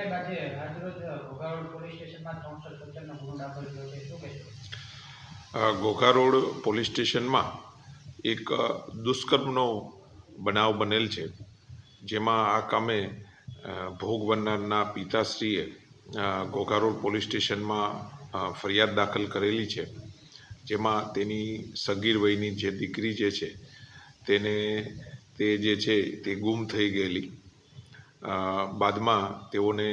સાહેબ આજે આજરોજ ઘોઘા રોડ પોલીસ સ્ટેશનમાં 376નો ગુનો દાખલ થયો છે, શું કહેશો? ઘોઘા રોડ પોલીસ સ્ટેશનમાં એક દુષ્કર્મનો બનાવ બનેલ છે, જેમાં આ કામે ભોગ બનનારના પિતાશ્રીએ ઘોઘા રોડ પોલીસ સ્ટેશનમાં ફરિયાદ દાખલ કરેલી છે, જેમાં તેની સગીર વયની જે દીકરી જે છે તે ગુમ થઈ ગયેલી. બાદમાં તેઓને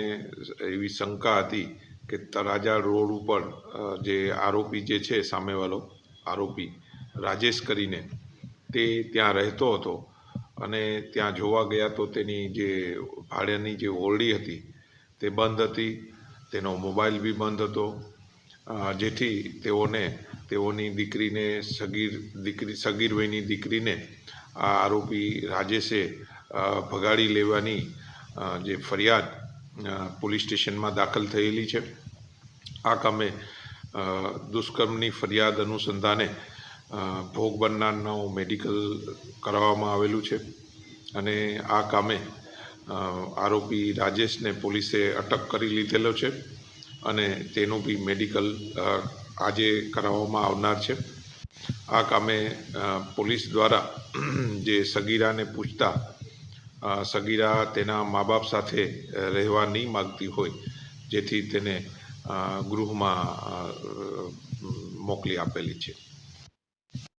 એવી શંકા હતી કે તળાજા રોડ ઉપર જે આરોપી જે છે સામેવાળો આરોપી રાજેશ કરીને તે ત્યાં રહેતો હતો અને ત્યાં જોવા ગયા તો તેની જે ભાડાની જે ઓરડી હતી તે બંધ હતી, તેનો મોબાઈલ બી બંધ હતો, જેથી તેઓની દીકરીને સગીર વયની દીકરીને આ આરોપી રાજેશે ભગાડી લેવાની જે ફરિયાદ પોલીસ સ્ટેશનમાં દાખલ થયેલી છે. આ કામે દુષ્કર્મની ફરિયાદ અનુસંધાને ભોગ બનનારનું મેડિકલ કરાવવામાં આવેલું છે અને આ કામે આરોપી રાજેશને પોલીસે અટક કરી લીધેલો છે અને તેનું બી મેડિકલ આજે કરાવવામાં આવનાર છે. આ કામે પોલીસ દ્વારા જે સગીરાને પૂછતા સગીરા તેના મા બાપ સાથે રહેવા નહીં માગતી હોય, જેથી તેને ગૃહમાં મોકલી આપેલી છે.